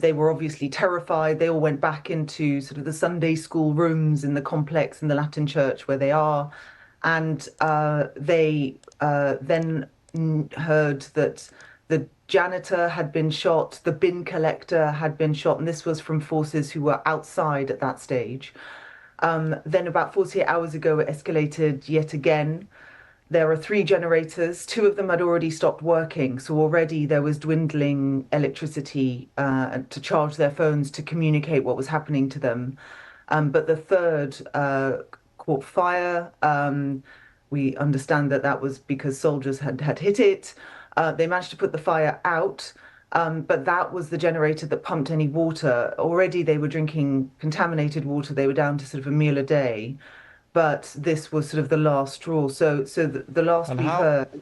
They were obviously terrified. They all went back into sort of the Sunday school rooms in the complex in the Latin church where they are. And they then heard that the janitor had been shot, the bin collector had been shot, and this was from forces who were outside at that stage. Then about 48 hours ago, it escalated yet again. There are 3 generators. 2 of them had already stopped working, so already there was dwindling electricity to charge their phones to communicate what was happening to them. But the third caught fire. We understand that that was because soldiers had hit it. They managed to put the fire out, but that was the generator that pumped any water. Already they were drinking contaminated water. They were down to sort of a meal a day, but this was sort of the last straw. So the last And we how? heard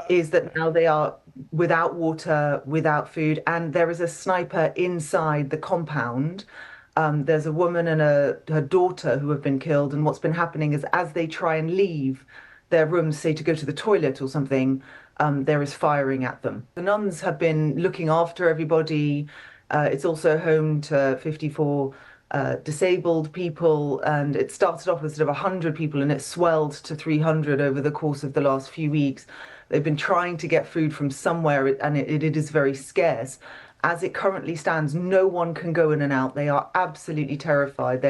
is that now they are without water, without food, and there is a sniper inside the compound. There's a woman and her daughter who have been killed, and what's been happening is as they try and leave their rooms, say to go to the toilet or something, there is firing at them. The nuns have been looking after everybody. It's also home to 54 disabled people, and it started off with sort of 100 people and it swelled to 300 over the course of the last few weeks. They've been trying to get food from somewhere, and it is very scarce. As it currently stands, no one can go in and out. They are absolutely terrified.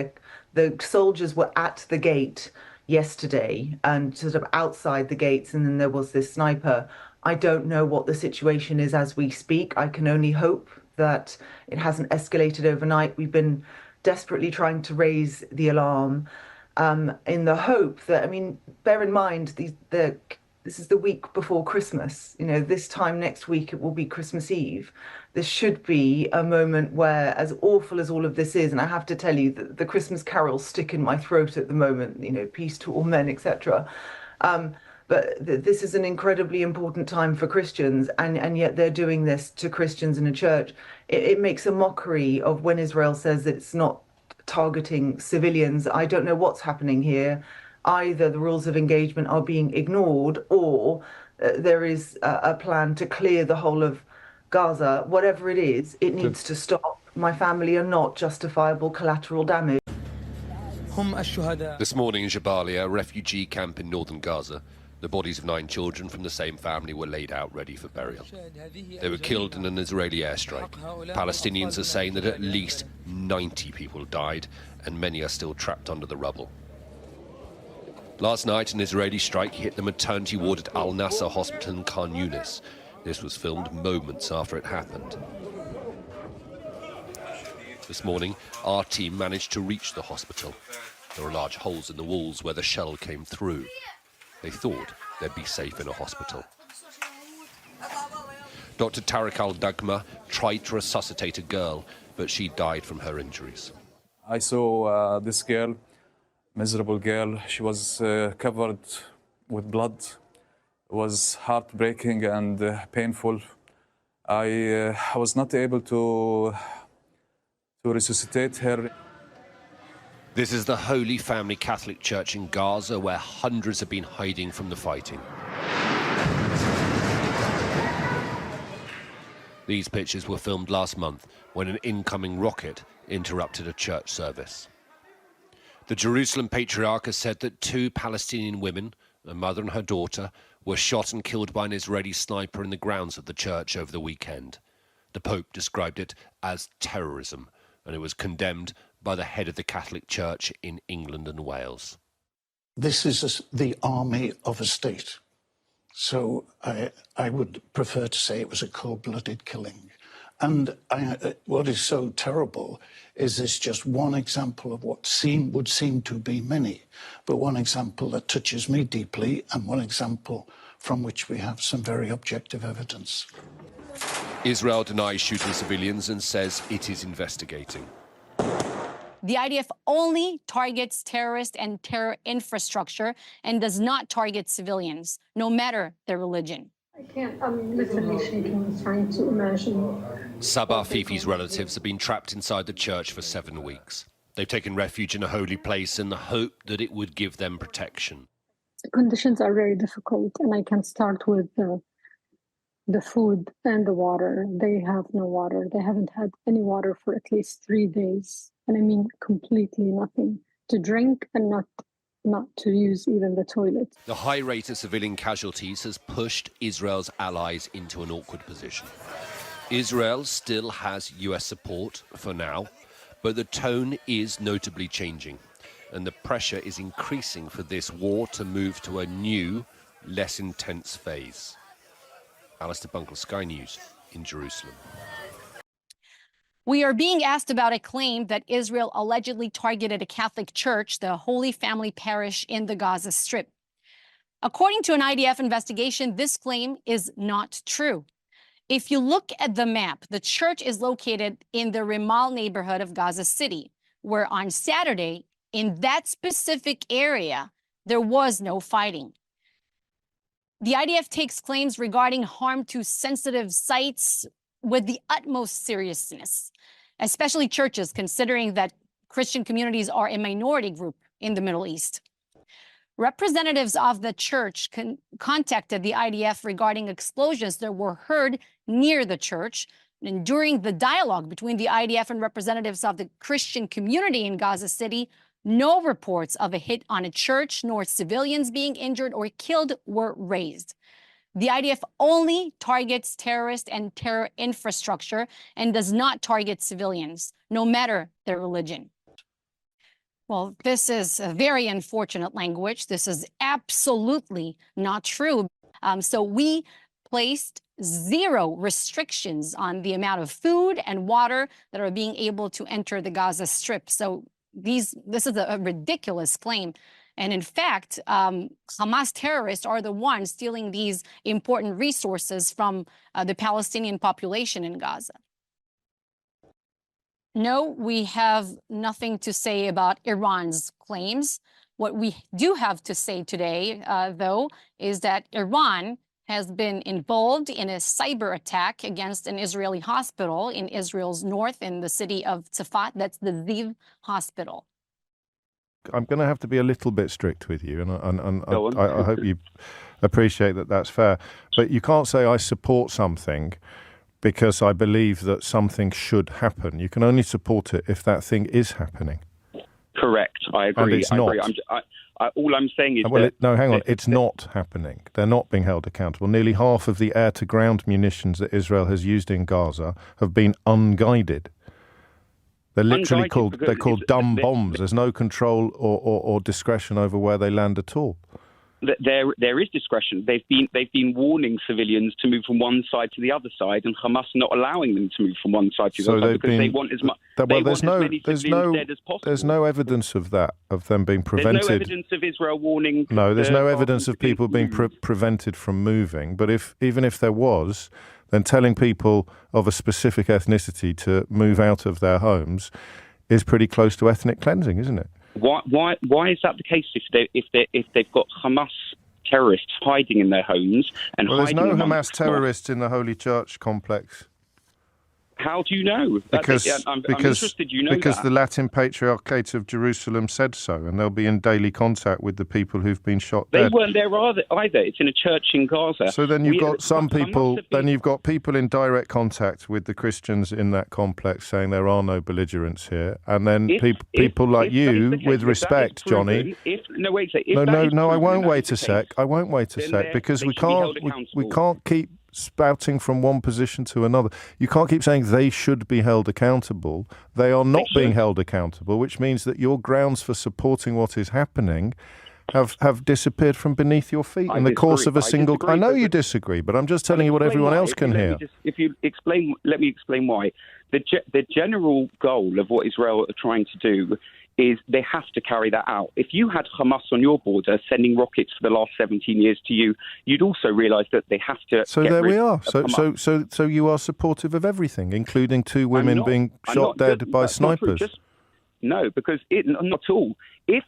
The soldiers were at the gate yesterday and sort of outside the gates, and then there was this sniper. I don't know what the situation is as we speak. I can only hope that it hasn't escalated overnight. We've been desperately trying to raise the alarm in the hope that, I mean, bear in mind, this is the week before Christmas. You know, this time next week, it will be Christmas Eve. This should be a moment where, as awful as all of this is, and I have to tell you that the Christmas carols stick in my throat at the moment, you know, peace to all men, etc. But this is an incredibly important time for Christians, and yet they're doing this to Christians in a church. It makes a mockery of when Israel says it's not targeting civilians. I don't know what's happening here. Either the rules of engagement are being ignored, or there is a plan to clear the whole of Gaza. Whatever it is, it needs to stop. My family are not justifiable collateral damage. This morning in Jabalia, a refugee camp in northern Gaza, the bodies of 9 children from the same family were laid out ready for burial. They were killed in an Israeli airstrike. Palestinians are saying that at least 90 people died and many are still trapped under the rubble. Last night, an Israeli strike hit the maternity ward at Al Nasser Hospital in Khan Yunis. This was filmed moments after it happened. This morning, our team managed to reach the hospital. There are large holes in the walls where the shell came through. They thought they'd be safe in a hospital. Dr. Tariq Al-Dagma tried to resuscitate a girl, but she died from her injuries. I saw this girl, miserable girl. She was covered with blood. It was heartbreaking and painful. I was not able to resuscitate her. This is the Holy Family Catholic Church in Gaza, where hundreds have been hiding from the fighting. These pictures were filmed last month when an incoming rocket interrupted a church service. The Jerusalem Patriarch has said that 2 Palestinian women, a mother and her daughter, were shot and killed by an Israeli sniper in the grounds of the church over the weekend. The Pope described it as terrorism, and it was condemned by the head of the Catholic Church in England and Wales. This is the army of a state. So I would prefer to say it was a cold-blooded killing. And what is so terrible is this just one example of what would seem to be many, but one example that touches me deeply and one example from which we have some very objective evidence. Israel denies shooting civilians and says it is investigating. The IDF only targets terrorist and terror infrastructure and does not target civilians, no matter their religion. I'm literally shaking, trying to imagine. Sabah Fifi's relatives have been trapped inside the church for 7 weeks. They've taken refuge in a holy place in the hope that it would give them protection. The conditions are very difficult, and I can start with the food and the water. They have no water. They haven't had any water for at least 3 days. And I mean completely nothing to drink and not to use even the toilet. The high rate of civilian casualties has pushed Israel's allies into an awkward position. Israel still has US support for now, but the tone is notably changing, and the pressure is increasing for this war to move to a new, less intense phase. Alistair Bunkle, Sky News in Jerusalem. We are being asked about a claim that Israel allegedly targeted a Catholic church, the Holy Family Parish in the Gaza Strip. According to an IDF investigation, this claim is not true. If you look at the map, the church is located in the Rimal neighborhood of Gaza City, where on Saturday, in that specific area, there was no fighting. The IDF takes claims regarding harm to sensitive sites with the utmost seriousness, especially churches, considering that Christian communities are a minority group in the Middle East. Representatives of the church contacted the IDF regarding explosions that were heard near the church. And during the dialogue between the IDF and representatives of the Christian community in Gaza City, no reports of a hit on a church nor civilians being injured or killed were raised. The IDF only targets terrorist and terror infrastructure and does not target civilians, no matter their religion. Well, this is a very unfortunate language. This is absolutely not true. So we placed 0 restrictions on the amount of food and water that are being able to enter the Gaza Strip. So this is a ridiculous claim. And in fact, Hamas terrorists are the ones stealing these important resources from the Palestinian population in Gaza. No, we have nothing to say about Iran's claims. What we do have to say today, though, is that Iran has been involved in a cyber attack against an Israeli hospital in Israel's north in the city of Tzafat. That's the Ziv hospital. I'm going to have to be a little bit strict with you, and I hope you appreciate that that's fair. But you can't say I support something because I believe that something should happen. You can only support it if that thing is happening. Correct. I agree. And it's not. All I'm saying is no, hang on. It's not happening. They're not being held accountable. Nearly half of the air-to-ground munitions that Israel has used in Gaza have been unguided. They're literally called dumb bombs. There's no control or discretion over where they land at all. There is discretion. They've been warning civilians to move from one side to the other side, and Hamas not allowing them to move from one side to the other because they want as much. There's no evidence of that, of them being prevented. There's no evidence of Israel warning. No, there's no evidence of people being prevented from moving. But even if there was, then telling people of a specific ethnicity to move out of their homes is pretty close to ethnic cleansing, isn't it? Why is that the case if they've got Hamas terrorists hiding in their homes and there's hiding no Hamas terrorists in the Holy Church complex. How do you know? Because I'm interested. You know because that. the Latin Patriarchate of Jerusalem said so, and they'll be in daily contact with the people who've been shot dead. They weren't there either. It's in a church in Gaza. So then you've got some people. Then you've got people in direct contact with the Christians in that complex saying there are no belligerents here, and then people like you, with respect, Johnny. No. I won't wait a sec. I won't wait a sec because we can't keep spouting from one position to another. You can't keep saying they should be held accountable. They are not being held accountable, which means that your grounds for supporting what is happening have disappeared from beneath your feet in the course of a single... I know you disagree, but I'm just telling you what everyone else can hear. Let me explain why. The general goal of what Israel are trying to do is they have to carry that out. If you had Hamas on your border sending rockets for the last 17 years to you, you'd also realise that they have to. So there we are. So you are supportive of everything, including 2 women being shot dead by snipers. No, because not at all. If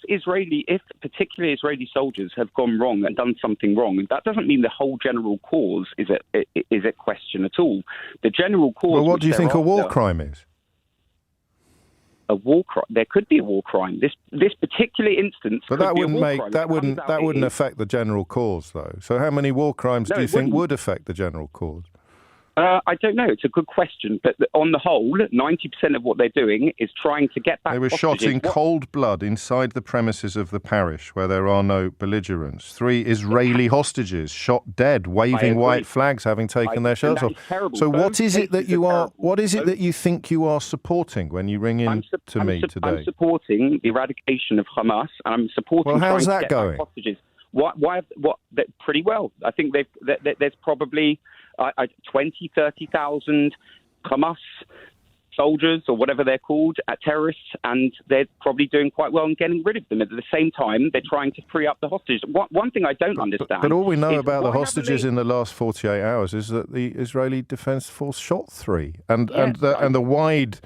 particularly Israeli soldiers have gone wrong and done something wrong, that doesn't mean the whole general cause is at question at all. The general cause. Well, what do you think a war crime is? a war crime. There could be a war crime. This particular instance, but that wouldn't that wouldn't affect the general cause, though. So how many war crimes do you think would affect the general cause? I don't know. It's a good question. But on the whole, 90% of what they're doing is trying to get back. They were shot in cold blood inside the premises of the parish where there are no belligerents. 3 Israeli hostages shot dead, waving white flags, having taken their shirts off. So what is it that you are? What is it that you think you are supporting when you ring in to me today? I'm supporting the eradication of Hamas, and I'm supporting. Well, how's trying that to get going? back hostages. Why? Pretty well. I think there's probably 20, 30,000 Hamas soldiers or whatever they're called, terrorists, and they're probably doing quite well in getting rid of them. At the same time, they're trying to free up the hostages. One thing I don't understand. But all we know about the hostages in the last 48 hours is that the Israeli Defense Force shot 3, and the wider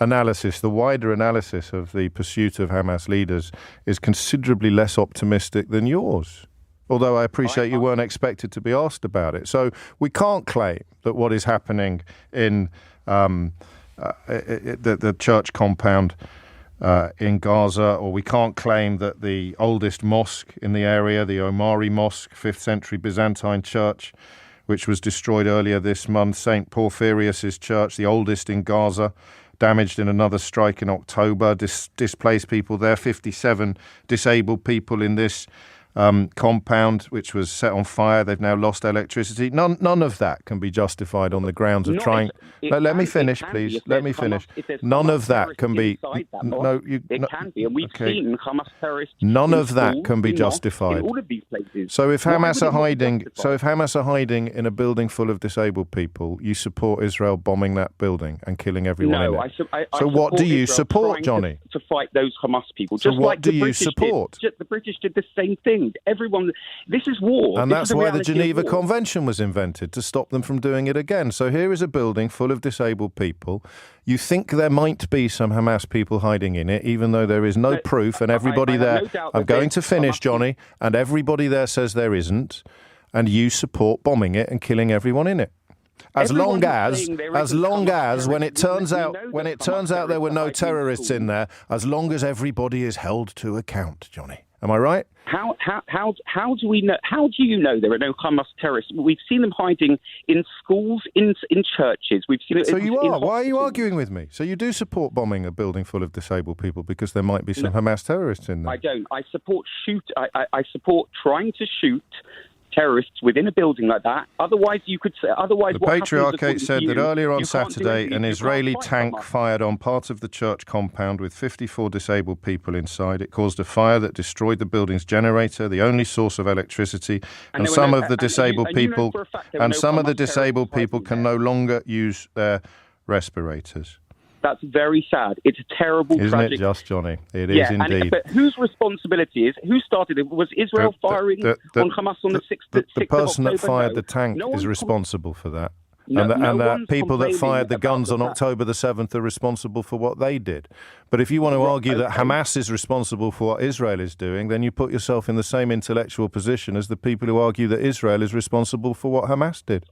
analysis of the pursuit of Hamas leaders is considerably less optimistic than yours. Although I appreciate you weren't expected to be asked about it. So we can't claim that what is happening in the church compound in Gaza, or we can't claim that the oldest mosque in the area, the Omari Mosque, 5th century Byzantine church, which was destroyed earlier this month, St. Porphyrius' church, the oldest in Gaza, damaged in another strike in October, displaced people there, 57 disabled people in this compound, which was set on fire. They've now lost electricity. None of that can be justified on the grounds of trying. Let me finish, please. Let me finish. None of that can be. No, it can be, and we've seen Hamas terrorists. None of that can be justified. In all of these places. So if Hamas are hiding in a building full of disabled people, you support Israel bombing that building and killing everyone in it. So what do you support, Johnny? To fight those Hamas people. So what do you support? The British did the same thing. Everyone, this is war. And that's why the Geneva Convention was invented, to stop them from doing it again. So here is a building full of disabled people. You think there might be some Hamas people hiding in it, even though there is no proof, and everybody there... I'm going to finish, Johnny, and everybody there says there isn't, and you support bombing it and killing everyone in it. As long as when it turns out there were no terrorists in there, as long as everybody is held to account, Johnny. Am I right? How do we know? How do you know there are no Hamas terrorists? We've seen them hiding in schools, in churches. We've seen it. So you are. Why are you arguing with me? So you do support bombing a building full of disabled people because there might be some Hamas terrorists in there? I don't. I support I support trying to shoot terrorists within a building like that. Otherwise, you could say. Otherwise, the Patriarchate said that earlier on Saturday, an Israeli tank fired on part of the church compound with 54 disabled people inside. It caused a fire that destroyed the building's generator, the only source of electricity, and some of the disabled people can no longer use their respirators. That's very sad. It's a terrible, tragic... Isn't it just, Johnny? It is indeed. But whose responsibility is... Who started it? Was Israel firing on Hamas on the 6th of October? The person that fired the tank is responsible for that. And the people that fired the guns on October the 7th are responsible for what they did. But if you want to argue that Hamas is responsible for what Israel is doing, then you put yourself in the same intellectual position as the people who argue that Israel is responsible for what Hamas did.